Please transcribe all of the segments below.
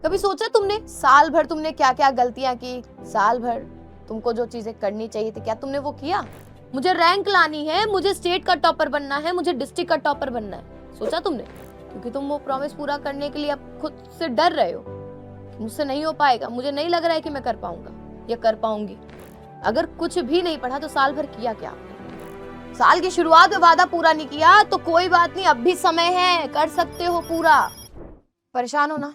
कभी सोचा तुमने साल भर तुमने क्या क्या गलतियां की? साल भर तुमको जो चीजें करनी चाहिए थी क्या तुमने वो किया? मुझे रैंक लानी है, मुझे स्टेट का टॉपर बनना है, मुझे डिस्ट्रिक्ट का टॉपर बनना है, सोचा तुमने? क्योंकि तुम वो प्रॉमिस पूरा करने के लिए अब खुद से डर रहे हो, मुझसे नहीं हो पाएगा, मुझे नहीं लग रहा है कि मैं कर पाऊंगा या कर पाऊंगी। अगर कुछ भी नहीं पढ़ा तो साल भर किया क्या आपने? साल की शुरुआत में वादा पूरा नहीं किया तो कोई बात नहीं, अब भी समय है, कर सकते हो पूरा। परेशान हो ना?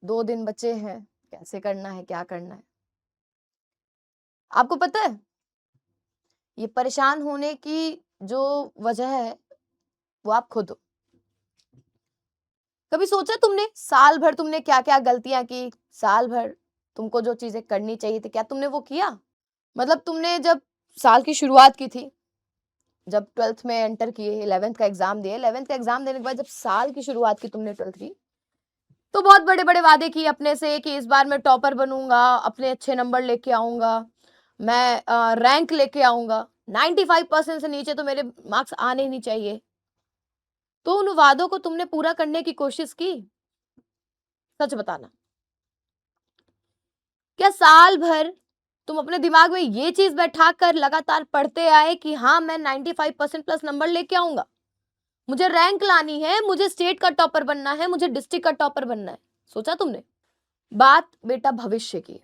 2 दिन बचे हैं, कैसे करना है, क्या करना है? आपको पता है ये परेशान होने की जो वजह है वो आप खुद हो। कभी सोचा तुमने साल भर तुमने क्या क्या गलतियां की? साल भर तुमको जो चीजें करनी चाहिए थी क्या तुमने वो किया? मतलब तुमने जब साल की शुरुआत की थी, जब 12th में एंटर किए, 11th का एग्जाम दिए, 11th का एग्जाम देने के बाद जब साल की शुरुआत की तुमने 12th की, तो बहुत बड़े बड़े वादे किए अपने से कि इस बार मैं टॉपर बनूंगा, अपने अच्छे नंबर लेके आऊंगा, मैं रैंक लेके आऊंगा, 95% से नीचे तो मेरे मार्क्स आने ही नहीं चाहिए। तो उन वादों को तुमने पूरा करने की कोशिश की? सच बताना। क्या साल भर तुम अपने दिमाग में ये चीज बैठा कर लगातार पढ़ते आए कि हाँ मैं 95% प्लस नंबर लेके आऊंगा, मुझे रैंक लानी है, मुझे स्टेट का टॉपर बनना है, मुझे डिस्ट्रिक्ट का टॉपर बनना है, सोचा तुमने? बात बेटा भविष्य की है।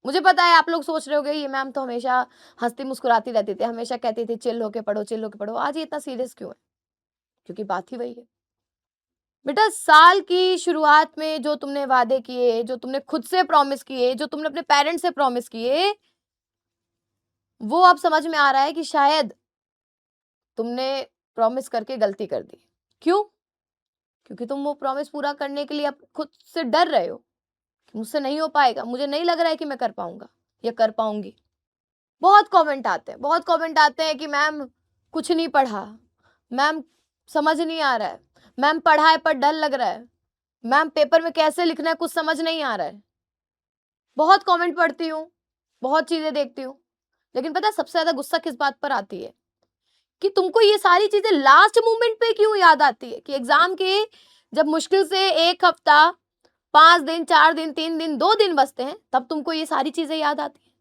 मुझे पता है आप लोग सोच रहे होगे ये मैम तो हमेशा हंसती मुस्कुराती रहती थी, हमेशा कहती थी चिल होके पढ़ो, चिल होके पढ़ो, आज ये इतना सीरियस क्यों है? क्योंकि बात ही वही है। बेटा साल की शुरुआत में जो तुमने वादे किए, जो तुमने खुद से प्रॉमिस किए, जो तुमने अपने पेरेंट्स से प्रॉमिस किए, वो अब समझ में आ रहा है कि शायद तुमने प्रॉमिस करके गलती कर दी। क्यों? क्योंकि तुम वो प्रॉमिस पूरा करने के लिए अब खुद से डर रहे हो कि मुझसे नहीं हो पाएगा, मुझे नहीं लग रहा है कि मैं कर पाऊंगा या कर पाऊंगी। बहुत कमेंट आते हैं, बहुत कमेंट आते हैं कि मैम कुछ नहीं पढ़ा, मैम समझ नहीं आ रहा है, मैम पढ़ा है पर डर लग रहा है, मैम पेपर में कैसे लिखना है कुछ समझ नहीं आ रहा है। बहुत कमेंट पढ़ती हूँ, बहुत चीजें देखती हूँ, लेकिन पता है सबसे ज्यादा गुस्सा किस बात पर आती है? कि तुमको ये सारी चीजें लास्ट मोमेंट पे क्यों याद आती है? कि एग्जाम के जब मुश्किल से 1 हफ्ता, 5 दिन, 4 दिन, 3 दिन, 2 दिन बचते हैं, तब तुमको ये सारी चीजें याद आती है।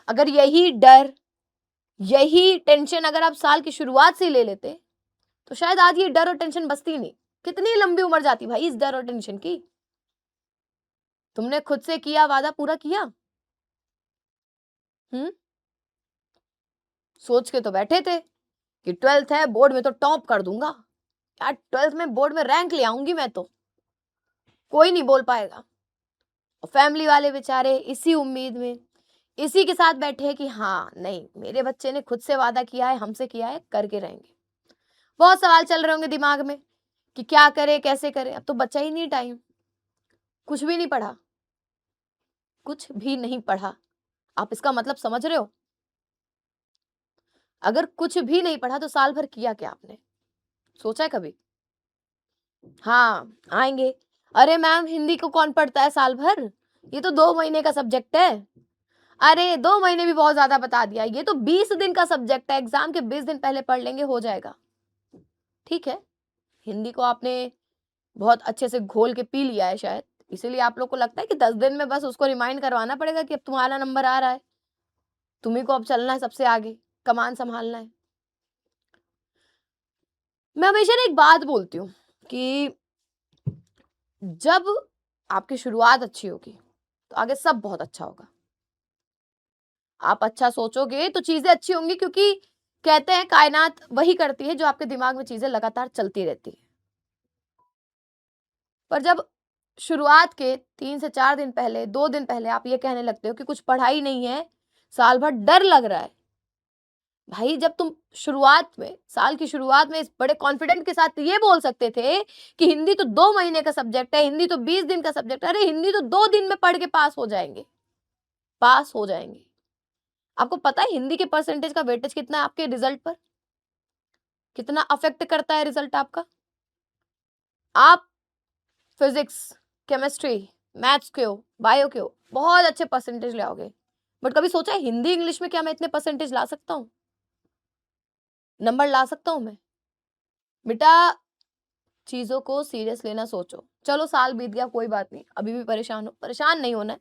अगर यही डर, यही टेंशन अगर आप साल की शुरुआत से ले लेते तो शायद आज ये डर और टेंशन बचती नहीं। कितनी लंबी उम्र जाती भाई इस डर और टेंशन की। तुमने खुद से किया वादा पूरा किया? हम्म सोच के तो बैठे थे कि 12th है, बोर्ड में तो टॉप कर दूंगा यार, 12th में बोर्ड में रैंक ले आऊंगी मैं तो, कोई नहीं बोल पाएगा। और फैमिली वाले बेचारे इसी उम्मीद में, इसी के साथ बैठे हैं कि हाँ नहीं मेरे बच्चे ने खुद से वादा किया है, हमसे किया है, करके रहेंगे। बहुत सवाल चल रहे होंगे दिमाग में कि क्या करे, कैसे करे। अब तो बचा ही नहीं टाइम, कुछ भी नहीं पढ़ा, कुछ भी नहीं पढ़ा। आप इसका मतलब समझ रहे हो? अगर कुछ भी नहीं पढ़ा तो साल भर किया क्या आपने? सोचा है कभी? हाँ आएंगे। अरे मैम हिंदी को कौन पढ़ता है साल भर, ये तो 2 महीने का सब्जेक्ट है। अरे 2 महीने भी बहुत ज्यादा बता दिया, ये तो 20 दिन का सब्जेक्ट है, एग्जाम के 20 दिन पहले पढ़ लेंगे हो जाएगा। ठीक है, हिंदी को आपने बहुत अच्छे से घोल के पी लिया है शायद, इसीलिए आप लोग को लगता है कि 10 दिन में बस उसको रिमाइंड करवाना पड़ेगा कि अब तुम्हारा नंबर आ रहा है, तुम्ही को अब चलना है सबसे आगे, कमान संभालना है। मैं हमेशा ना एक बात बोलती हूँ कि जब आपकी शुरुआत अच्छी होगी तो आगे सब बहुत अच्छा होगा। आप अच्छा सोचोगे तो चीजें अच्छी होंगी, क्योंकि कहते हैं कायनात वही करती है जो आपके दिमाग में चीजें लगातार चलती रहती है। पर जब शुरुआत के 3 से 4 दिन पहले, 2 दिन पहले आप ये कहने लगते हो कि कुछ पढ़ाई नहीं है, साल भर डर लग रहा है, भाई जब तुम शुरुआत में, साल की शुरुआत में इस बड़े कॉन्फिडेंट के साथ ये बोल सकते थे कि हिंदी तो 2 महीने का सब्जेक्ट है, हिंदी तो 20 दिन का सब्जेक्ट है, अरे हिंदी तो 2 दिन में पढ़ के पास हो जाएंगे, पास हो जाएंगे। आपको पता है हिंदी के परसेंटेज का वेटेज कितना है आपके रिजल्ट पर? कितना अफेक्ट करता है रिजल्ट आपका? आप फिजिक्स, केमिस्ट्री, मैथ्स के हो, बायो के हो, बहुत अच्छे परसेंटेज लाओगे, बट कभी सोचा है हिंदी इंग्लिश में क्या मैं इतने परसेंटेज ला सकता हूँ? नंबर ला सकता हूँ मैं? बेटा चीजों को सीरियस लेना सोचो। चलो साल बीत गया, कोई बात नहीं, अभी भी परेशान हो, परेशान नहीं होना है।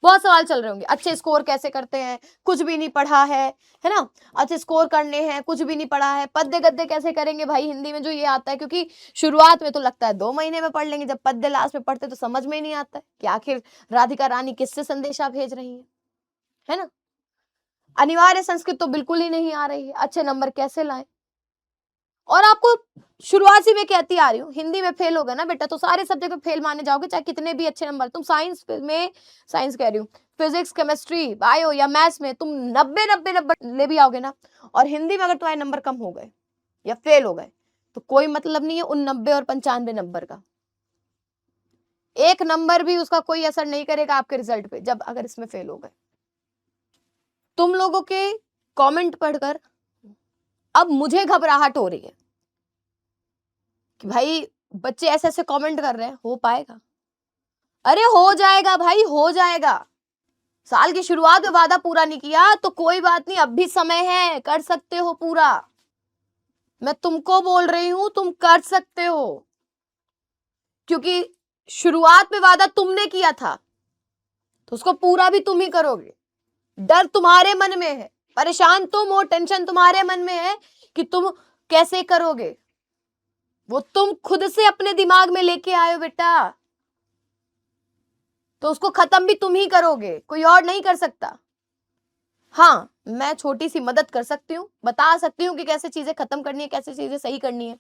बहुत सवाल चल रहे होंगे, अच्छे स्कोर कैसे करते हैं, कुछ भी नहीं पढ़ा है ना, अच्छे स्कोर करने हैं, कुछ भी नहीं पढ़ा है, पद्य गद्य कैसे करेंगे भाई हिंदी में, जो ये आता है, क्योंकि शुरुआत में तो लगता है 2 महीने में पढ़ लेंगे, जब पद्य लास्ट में पढ़ते तो समझ में ही नहीं आता है कि आखिर राधिका रानी किससे संदेशा भेज रही है ना। अनिवार्य संस्कृत तो बिल्कुल ही नहीं आ रही है, अच्छे नंबर कैसे लाएं। और आपको शुरुआत से मैं कहती आ रही हूँ, हिंदी में फेल हो गए ना बेटा तो सारे सब्जेक्ट में फेल माने जाओगे, चाहे कितने भी अच्छे नंबर। तुम साइंस में, साइंस कह रही हूँ, फिजिक्स, केमिस्ट्री, बायो या मैथ्स में तुम 90 ले भी आओगे ना, और हिंदी में अगर तुम्हारे नंबर कम हो गए या फेल हो गए तो कोई मतलब नहीं है उन 90 और 95 नंबर का। एक नंबर भी उसका कोई असर नहीं करेगा आपके रिजल्ट पे, जब अगर इसमें फेल हो गए। तुम लोगों के कमेंट पढ़कर अब मुझे घबराहट हो रही है कि भाई बच्चे ऐसे ऐसे कमेंट कर रहे हैं, हो पाएगा? अरे हो जाएगा भाई, हो जाएगा। साल की शुरुआत में वादा पूरा नहीं किया तो कोई बात नहीं, अब भी समय है, कर सकते हो पूरा। मैं तुमको बोल रही हूं, तुम कर सकते हो, क्योंकि शुरुआत में वादा तुमने किया था तो उसको पूरा भी तुम ही करोगे। डर तुम्हारे मन में है, परेशान तुम हो, टेंशन तुम्हारे मन में है कि तुम कैसे करोगे, वो तुम खुद से अपने दिमाग में लेके आए हो बेटा, तो उसको खत्म भी तुम ही करोगे, कोई और नहीं कर सकता। हाँ, मैं छोटी सी मदद कर सकती हूँ, बता सकती हूँ कि कैसे चीजें खत्म करनी है, कैसे चीजें सही करनी है।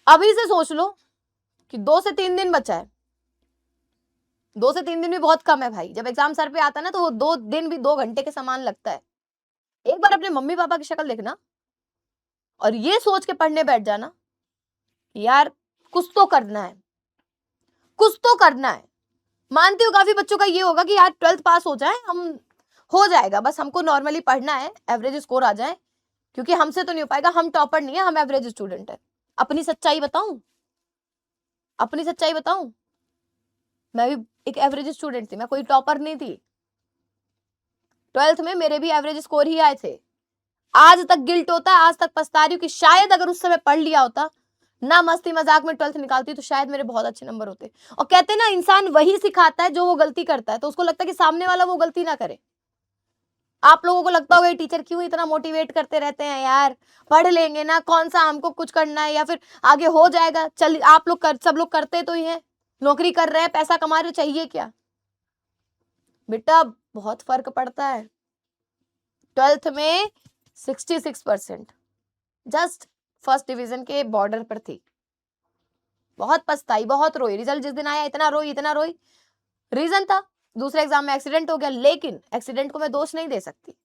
अभी से सोच लो कि 2 से 3 दिन बचा है। 2 से 3 दिन भी बहुत कम है भाई, जब एग्जाम सर पे आता है ना तो वो 2 दिन भी 2 घंटे के समान लगता है। एक बार अपने मम्मी पापा की शक्ल देखना और ये सोच के पढ़ने बैठ जाना, यार कुछ तो करना है, कुछ तो करना है। मानती हूँ काफी बच्चों का ये होगा कि यार 12th पास हो जाए, हम हो जाएगा, बस हमको नॉर्मली पढ़ना है, एवरेज स्कोर आ जाए, क्योंकि हमसे तो नहीं हो पाएगा, हम टॉपर नहीं है, हम एवरेज स्टूडेंट है। अपनी सच्चाई बताऊं, अपनी सच्चाई बताऊं, मैं भी एक एवरेज स्टूडेंट थी, मैं कोई टॉपर नहीं थी। 12th में मेरे भी एवरेज स्कोर ही आए थे। आज तक गिल्ट होता है, आज तक पछता रही हूँ कि शायद अगर उस समय पढ़ लिया होता, ना मस्ती मजाक में 12th निकालती, तो शायद मेरे बहुत अच्छे नंबर होते। और कहते हैं ना, इंसान वही सिखाता है जो वो गलती करता है, तो उसको लगता है कि सामने वाला वो गलती ना करे। आप लोगों को लगता होगा टीचर क्यों इतना मोटिवेट करते रहते हैं, यार पढ़ लेंगे ना, कौन सा हमको कुछ करना है, या फिर आगे हो जाएगा, चल आप लोग कर, सब लोग करते तो ही हैं, नौकरी कर रहे हैं, पैसा कमा रहे, चाहिए क्या बेटा। बहुत फर्क पड़ता है। 12th में 66%, जस्ट फर्स्ट डिवीजन के बॉर्डर पर थी। बहुत पछताई, बहुत रोई, रिजल्ट जिस दिन आया इतना रोई, इतना रोई। रीजन था दूसरे एग्जाम में एक्सीडेंट हो गया, लेकिन एक्सीडेंट को मैं दोष नहीं दे सकती।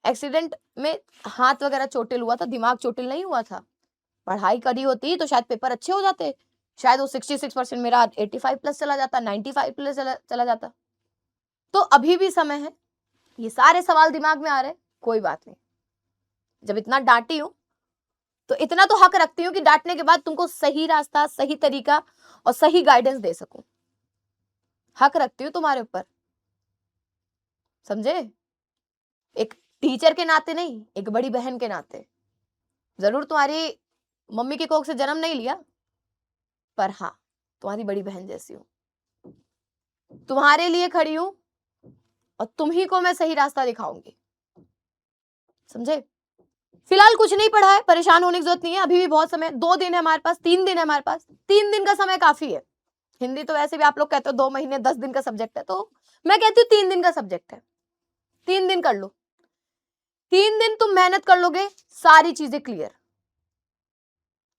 एक्सीडेंट में हाथ वगैरह चोटिल हुआ था, दिमाग चोटिल नहीं हुआ था। पढ़ाई करी होती तो शायद पेपर अच्छे हो जाते, शायद वो 66% मेरा 85 प्लस चला जाता, 95 प्लस चला जाता। तो अभी भी समय है। ये सारे सवाल दिमाग में आ रहे, कोई बात नहीं। जब इतना डांटी हूं तो इतना तो हक रखती हूँ कि डांटने के बाद तुमको सही रास्ता, सही तरीका और सही गाइडेंस दे सकूं। हक रखती हूँ तुम्हारे ऊपर, समझे? एक टीचर के नाते नहीं, एक बड़ी बहन के नाते। जरूर तुम्हारी मम्मी की कोख से जन्म नहीं लिया, पर हाँ तुम्हारी बड़ी बहन जैसी हूं, तुम्हारे लिए खड़ी हूं और तुम ही को मैं सही रास्ता दिखाऊंगी, समझे? फिलहाल कुछ नहीं पढ़ा है, परेशान होने की जरूरत नहीं है, अभी भी बहुत समय, 2 दिन है हमारे पास, 3 दिन है हमारे पास, 3 दिन का समय काफी है। हिंदी तो वैसे भी आप लोग कहते हो 2 महीने 10 दिन का सब्जेक्ट है, तो मैं कहती हूँ 3 दिन का सब्जेक्ट है, 3 दिन कर लो। 3 दिन तुम मेहनत कर लोगे, सारी चीजें क्लियर।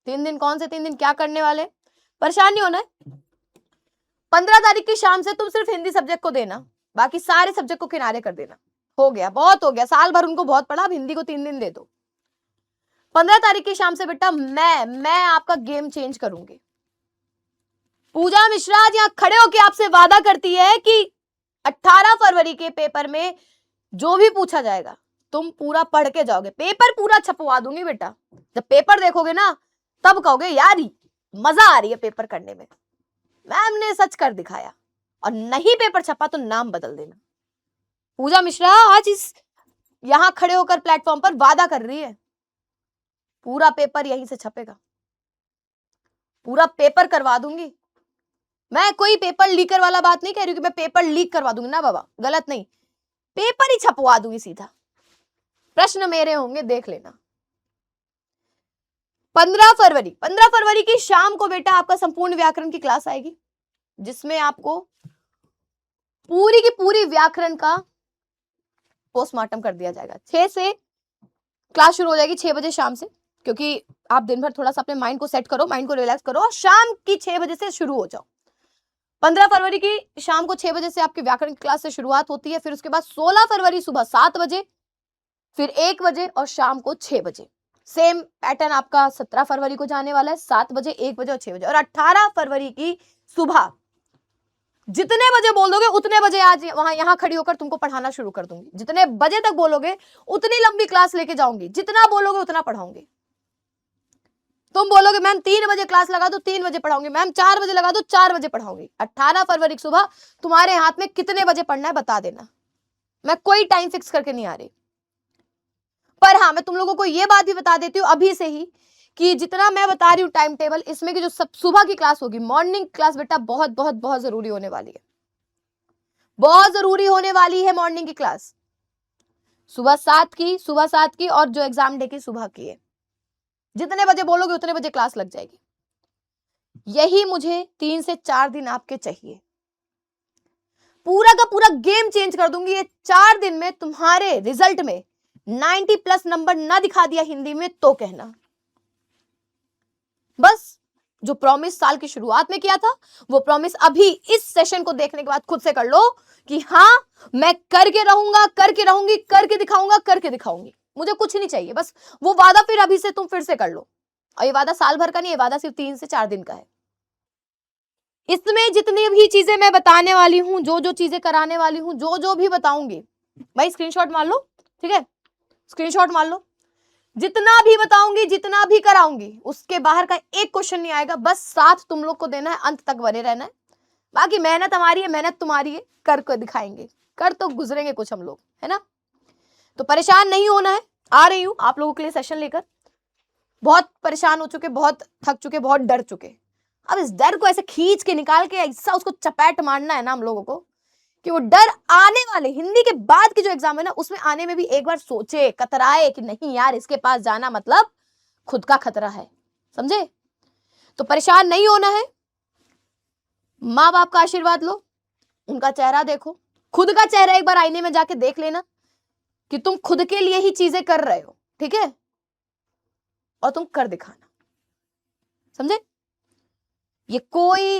3 दिन कौन से 3 दिन, क्या करने वाले, परेशान नहीं होना है। 15 तारीख की शाम से तुम सिर्फ हिंदी सब्जेक्ट को देना, बाकी सारे सब्जेक्ट को किनारे कर देना। हो गया, बहुत हो गया, साल भर उनको बहुत पढ़ा, अब हिंदी को 3 दिन दे दो। 15 तारीख की शाम से बेटा मैं आपका गेम चेंज करूंगी। पूजा मिश्रा आज यहां खड़े होकर आपसे वादा करती है कि 18 फरवरी के पेपर में जो भी पूछा जाएगा तुम पूरा पढ़ के जाओगे, पेपर पूरा छपवा दूंगी बेटा। जब पेपर देखोगे ना तब कहोगे यार मजा आ रही है पेपर करने में, मैम ने सच कर दिखाया। और नहीं पेपर छपा तो नाम बदल देना। पूजा मिश्रा आज इस यहां खड़े होकर प्लेटफॉर्म पर वादा कर रही है, पूरा पेपर यहीं से छपेगा, पूरा पेपर करवा दूंगी मैं। कोई पेपर लीकर वाला बात नहीं कह रही हूँ कि मैं पेपर लीक करवा दूंगी ना बाबा, गलत नहीं, पेपर ही छपवा दूंगी सीधा। प्रश्न मेरे होंगे, देख लेना। 15 फरवरी की शाम को बेटा आपका संपूर्ण व्याकरण की क्लास आएगी, जिसमें आपको पूरी की पूरी व्याकरण का पोस्टमार्टम कर दिया जाएगा। 6 से क्लास शुरू हो जाएगी, 6 बजे शाम से, क्योंकि आप दिन भर थोड़ा सा अपने माइंड को सेट करो, माइंड को रिलैक्स करो और शाम की 6 बजे से शुरू हो जाओ। 15 फरवरी की शाम को 6 बजे से आपकी व्याकरण की क्लास से शुरुआत होती है। फिर उसके बाद 16 फरवरी सुबह 7 बजे, फिर 1 बजे और शाम को 6 बजे। सेम पैटर्न आपका 17 फरवरी को जाने वाला है, 7 बजे, 1 बजे और 6 बजे। और 18 फरवरी की सुबह जितने बजे बोलोगे उतने बजे आज यहां खड़ी होकर तुमको पढ़ाना शुरू कर दूंगी। जितने बजे तक बोलोगे उतनी लंबी क्लास लेके जाऊंगी, जितना बोलोगे उतना पढ़ाऊंगी। तुम बोलोगे मैम 3 बजे क्लास लगा दो, 3 बजे पढ़ाऊंगी, मैम 4 बजे लगा दो, 4 बजे पढ़ाऊंगी। 18 फरवरी की सुबह तुम्हारे हाथ में कितने बजे पढ़ना है बता देना, मैं कोई टाइम फिक्स करके नहीं आ रही। पर हाँ, मैं तुम लोगों को यह बात भी बता देती हूँ अभी से ही कि जितना मैं बता रही हूँ टाइम टेबल, इसमें की जो सब सुबह की क्लास होगी, मॉर्निंग क्लास बेटा बहुत बहुत बहुत जरूरी होने वाली है, बहुत जरूरी होने वाली है मॉर्निंग की क्लास। सुबह 7 की और जो एग्जाम डे की सुबह की है। जितने बजे बोलोगे उतने बजे क्लास लग जाएगी। यही मुझे 3 से 4 दिन आपके चाहिए, पूरा का पूरा गेम चेंज कर दूंगी। ये 4 दिन में तुम्हारे रिजल्ट में 90 प्लस नंबर ना दिखा दिया हिंदी में तो कहना। बस जो प्रॉमिस साल की शुरुआत में किया था वो प्रॉमिस अभी इस सेशन को देखने के बाद खुद से कर लो कि हाँ मैं करके रहूंगा, करके रहूंगी, करके दिखाऊंगा, करके दिखाऊंगी। मुझे कुछ नहीं चाहिए, बस वो वादा फिर अभी से तुम फिर से कर लो। और ये वादा साल भर का नहीं, ये वादा सिर्फ 3 से 4 दिन का है। इसमें जितनी भी चीजें मैं बताने वाली हूं, जो जो चीजें कराने वाली हूं, जो जो भी बताऊंगी, भाई स्क्रीनशॉट मार लो, ठीक है, स्क्रीनशॉट मार लो। जितना भी बताऊंगी, जितना भी कराऊंगी, उसके बाहर का एक क्वेश्चन नहीं आएगा। बस साथ तुम लोग को देना है, अंत तक बने रहना है। बाकी मेहनत हमारी है, मेहनत तुम्हारी है, कर को दिखाएंगे, कर तो गुजरेंगे कुछ हम लोग, है ना। तो परेशान नहीं होना है, आ रही हूं आप लोगों के लिए सेशन लेकर। बहुत परेशान हो चुके, बहुत थक चुके, बहुत डर चुके। अब इस डर को ऐसे खींच के निकाल के ऐसा उसको चपेट मारना है ना हम लोगों को कि वो डर आने वाले हिंदी के बाद की जो एग्जाम है ना उसमें आने में भी एक बार सोचे, कतराए कि नहीं यार इसके पास जाना मतलब खुद का खतरा है, समझे। तो परेशान नहीं होना है, माँ बाप का आशीर्वाद लो, उनका चेहरा देखो, खुद का चेहरा एक बार आईने में जाके देख लेना कि तुम खुद के लिए ही चीजें कर रहे हो, ठीक है, और तुम कर दिखाना, समझे। ये कोई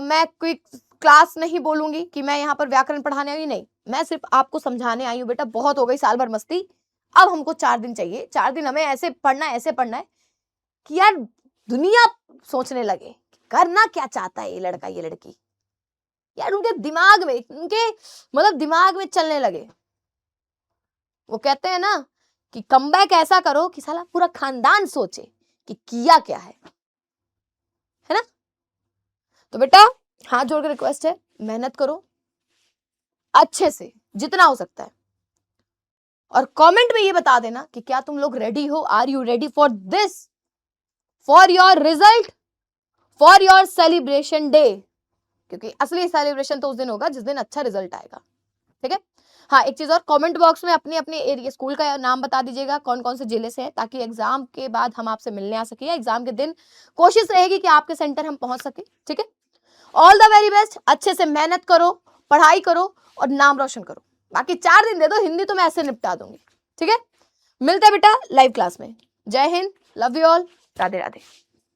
मैं कोई क्लास नहीं बोलूंगी कि मैं यहाँ पर व्याकरण पढ़ाने आई, नहीं, मैं सिर्फ आपको समझाने आई हूँ। बेटा बहुत हो गई साल भर मस्ती, अब हमको 4 दिन चाहिए। 4 दिन हमें ऐसे पढ़ना है, ऐसे पढ़ना है कि यार दुनिया सोचने लगे करना क्या चाहता है ये लड़का, ये लड़की, यार उनके दिमाग में, उनके मतलब दिमाग में चलने लगे। वो कहते हैं ना कि कमबैक ऐसा करो कि साला पूरा खानदान सोचे कि किया क्या है ना। तो बेटा हाथ जोड़ के रिक्वेस्ट है, मेहनत करो अच्छे से जितना हो सकता है, और कमेंट में ये बता देना कि क्या तुम लोग रेडी हो, are you ready for this, for your result, for your celebration day. क्योंकि असली सेलिब्रेशन तो उस दिन होगा जिस दिन अच्छा रिजल्ट आएगा, ठीक है। हाँ एक चीज और, कमेंट बॉक्स में अपने अपने एरिया स्कूल का नाम बता दीजिएगा, कौन कौन से जिले से है, ताकि एग्जाम के बाद हम आपसे मिलने आ सके। एग्जाम के दिन कोशिश रहेगी कि आपके सेंटर हम पहुंच सके, ठीक है। ऑल द वेरी बेस्ट, अच्छे से मेहनत करो, पढ़ाई करो और नाम रोशन करो। बाकी 4 दिन दे दो, हिंदी तो मैं ऐसे निपटा दूंगी, ठीक है। मिलते हैं बेटा लाइव क्लास में। जय Hind, love you all, Radhe Radhe.